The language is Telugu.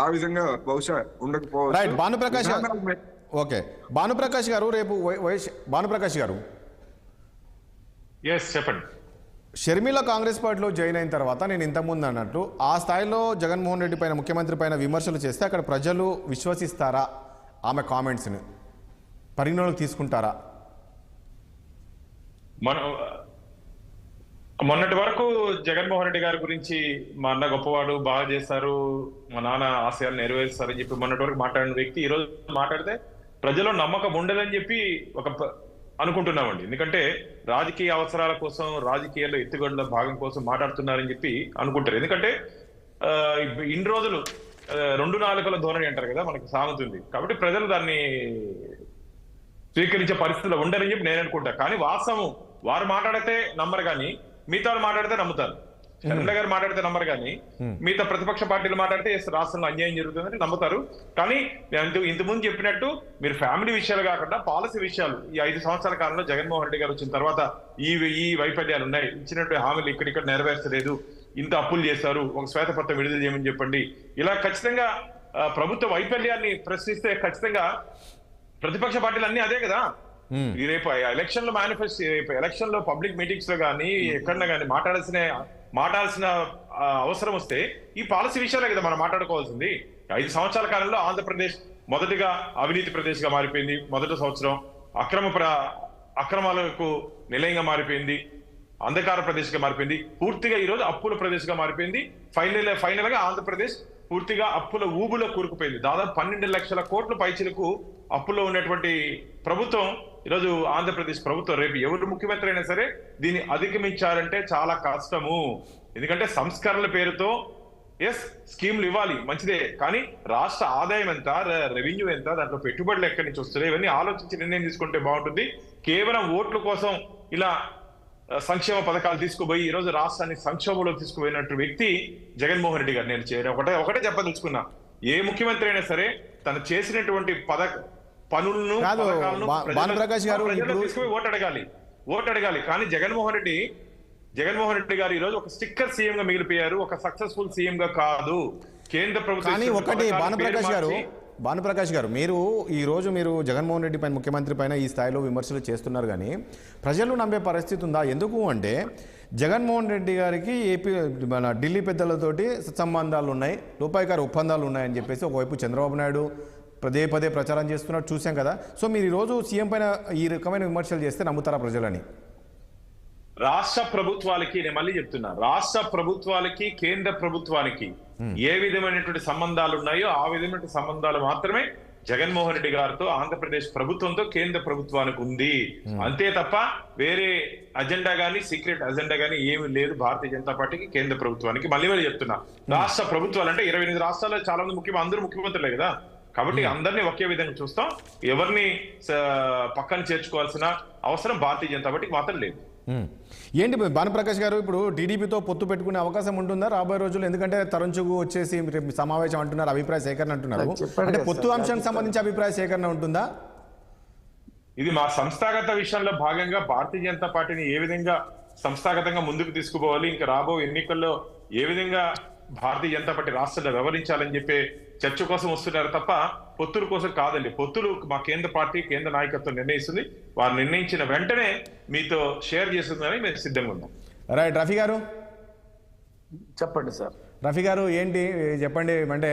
ఆ విధంగా బహుశా ఉండకపోవచ్చు. రైట్. భానుప్రకాష్ గారు, ఓకే. భానుప్రకాష్ గారు రేపు భానుప్రకాష్ గారు, చెప్పండి. షర్మిల కాంగ్రెస్ పార్టీలో జాయిన్ అయిన తర్వాత నేను ఇంతకుముందు అన్నట్లు ఆ స్థాయిలో జగన్మోహన్ రెడ్డి పైన, ముఖ్యమంత్రి పైన విమర్శలు చేస్తే అక్కడ ప్రజలు విశ్వసిస్తారా? ఆమె కామెంట్స్ని పరిగణలోకి తీసుకుంటారా? మొన్నటి వరకు జగన్మోహన్ రెడ్డి గారి గురించి మా అన్న గొప్పవాడు, బాగా చేశారు, మా నాన్న ఆశయాలు నెరవేరుస్తారని చెప్పి మొన్నటి వరకు మాట్లాడిన వ్యక్తి ఈ రోజు మాట్లాడితే ప్రజల్లో నమ్మకం ఉండదని చెప్పి అనుకుంటున్నామండి. ఎందుకంటే రాజకీయ అవసరాల కోసం, రాజకీయాల్లో ఎత్తుగడల భాగం కోసం మాట్లాడుతున్నారని చెప్పి అనుకుంటారు. ఎందుకంటే ఇన్ని రోజులు 2 నాలుకల ధోరణి అంటారు కదా, మనకి సామెత ఉంది. కాబట్టి ప్రజలు దాన్ని స్వీకరించే పరిస్థితిలో ఉండరని చెప్పి నేను అనుకుంటా. కానీ వాస్తవం వారు మాట్లాడితే నమ్మరు, కానీ మిగతా వాళ్ళు మాట్లాడితే నమ్ముతారు. షర్మిల గారు మాట్లాడితే నమ్మరు, కానీ మిగతా ప్రతిపక్ష పార్టీలు మాట్లాడితే రాష్ట్రంలో అన్యాయం జరుగుతుందని నమ్ముతారు. కానీ ఇంతకుముందు చెప్పినట్టు మీరు ఫ్యామిలీ విషయాలు కాకుండా పాలసీ విషయాలు, ఈ 5 సంవత్సరాల కాలంలో జగన్మోహన్ రెడ్డి గారు వచ్చిన తర్వాత ఈ వైఫల్యాలు ఉన్నాయి, ఇచ్చినట్టు హామీలు ఇక్కడిక్కడ నెరవేర్చలేదు, ఇంత అప్పులు చేశారు, ఒక శ్వేతపత్రం విడుదల చేయమని చెప్పండి. ఇలా ఖచ్చితంగా ప్రభుత్వ వైఫల్యాన్ని ప్రశ్నిస్తే ఖచ్చితంగా ప్రతిపక్ష పార్టీలు అన్ని అదే కదా. ఈ రేపు ఎలక్షన్ లో మేనిఫెస్టో, ఎలక్షన్ లో పబ్లిక్ మీటింగ్స్ లో కానీ ఎక్కడన్నా కానీ మాట్లాడాల్సిన అవసరం వస్తే ఈ పాలసీ విషయాలే కదా మనం మాట్లాడుకోవాల్సింది. 5 సంవత్సరాల కాలంలో ఆంధ్రప్రదేశ్ మొదటిగా అవినీతి ప్రదేశ్ గా మారిపోయింది. మొదటి సంవత్సరం అక్రమాలకు నిలయంగా మారిపోయింది, అంధకార ప్రదేశ్ గా మారిపోయింది, పూర్తిగా ఈ రోజు అప్పుల ప్రదేశ్ గా మారిపోయింది. ఫైనల్ గా ఆంధ్రప్రదేశ్ పూర్తిగా అప్పుల ఊబులో కూరుకుపోయింది. దాదాపు 12 లక్షల కోట్ల పైచిలకు అప్పుల్లో ఉన్నటువంటి ప్రభుత్వం ఈరోజు ఆంధ్రప్రదేశ్ ప్రభుత్వం. రేపు ఎవరు ముఖ్యమంత్రి అయినా సరే దీన్ని అధిగమించాలంటే చాలా కష్టము. ఎందుకంటే సంస్కరణల పేరుతో స్కీమ్లు ఇవ్వాలి, మంచిదే, కానీ రాష్ట్ర ఆదాయం ఎంత, రెవెన్యూ ఎంత, దాంట్లో పెట్టుబడులు ఎక్కడి నుంచి వస్తున్నాయి, ఇవన్నీ ఆలోచించి నిర్ణయం తీసుకుంటే బాగుంటుంది. కేవలం ఓట్ల కోసం ఇలా సంక్షేమ పథకాలు తీసుకుపోయి ఈరోజు రాష్ట్రాన్ని సంక్షోభంలో తీసుకుపోయినట్టు వ్యక్తి జగన్మోహన్ రెడ్డి గారు. నేను ఒకటే చెప్పదలుచుకున్నా, ఏ ముఖ్యమంత్రి అయినా సరే తను చేసినటువంటి పనులను తీసుకుపోయి ఓటు అడగాలి. కానీ జగన్మోహన్ రెడ్డి గారు ఈ రోజు ఒక స్టిక్కర్ సీఎం గా మిగిలిపోయారు, ఒక సక్సెస్ఫుల్ సీఎం గా కాదు. కేంద్ర ప్రభుత్వం భానుప్రకాష్ గారు, మీరు జగన్మోహన్ రెడ్డి పైన, ముఖ్యమంత్రి పైన ఈ స్థాయిలో విమర్శలు చేస్తున్నారు, కానీ ప్రజలు నమ్మే పరిస్థితి ఉందా? ఎందుకు అంటే జగన్మోహన్ రెడ్డి గారికి ఢిల్లీ పెద్దలతోటి సత్సంబంధాలు ఉన్నాయి, రూపాయికారు ఒప్పందాలు ఉన్నాయని చెప్పేసి ఒకవైపు చంద్రబాబు నాయుడు పదే ప్రచారం చేస్తున్నట్టు చూసాం కదా. సో మీరు ఈరోజు సీఎం పైన ఈ రకమైన విమర్శలు చేస్తే నమ్ముతారా ప్రజలని? రాష్ట్ర ప్రభుత్వాలకి, నేను మళ్ళీ చెప్తున్నా, రాష్ట్ర ప్రభుత్వాలకి కేంద్ర ప్రభుత్వానికి ఏ విధమైనటువంటి సంబంధాలు ఉన్నాయో ఆ విధమైన సంబంధాలు మాత్రమే జగన్మోహన్ రెడ్డి గారితో, ఆంధ్రప్రదేశ్ ప్రభుత్వంతో కేంద్ర ప్రభుత్వానికి ఉంది. అంతే తప్ప వేరే అజెండా గానీ, సీక్రెట్ అజెండా గానీ ఏమి లేదు భారతీయ జనతా పార్టీకి, కేంద్ర ప్రభుత్వానికి. మళ్ళీ చెప్తున్నా, రాష్ట్ర ప్రభుత్వాలు అంటే 28 రాష్ట్రాల్లో చాలా మంది అందరూ ముఖ్యమంత్రులే కదా. కాబట్టి అందరినీ ఒకే విధంగా చూస్తాం. ఎవరిని పక్కన చేర్చుకోవాల్సిన అవసరం భారతీయ జనతా పార్టీకి మాత్రం లేదు. ఏంటి భానుప్రకాష్ గారు, ఇప్పుడు టీడీపీతో పొత్తు పెట్టుకునే అవకాశం ఉంటుందా రాబోయే రోజుల్లో? ఎందుకంటే తరుణ్ చుగ్ వచ్చేసి సమావేశం అంటున్నారు, అభిప్రాయ సేకరణ అంటున్నారు. అంటే పొత్తు అంశానికి సంబంధించి అభిప్రాయ సేకరణ ఉంటుందా? ఇది మా సంస్థాగత విషయంలో భాగంగా భారతీయ జనతా పార్టీని ఏ విధంగా సంస్థాగతంగా ముందుకు తీసుకుపోవాలి, ఇంకా రాబో ఎన్నికల్లో ఏ విధంగా భారతీయ జనతా పార్టీ రాష్ట్రంలో వ్యవహరించాలని చెప్పే చర్చ కోసం వస్తున్నారు తప్ప పొత్తుల కోసం కాదండి. పొత్తులు మా కేంద్ర పార్టీ, కేంద్ర నాయకత్వం నిర్ణయిస్తుంది. వారు నిర్ణయించిన వెంటనే మీతో షేర్ చేస్తుందని మేము సిద్ధంగా ఉన్నాం. రైట్. రఫీ గారు చెప్పండి సార్. రఫీ గారు, ఏంటి చెప్పండి. అంటే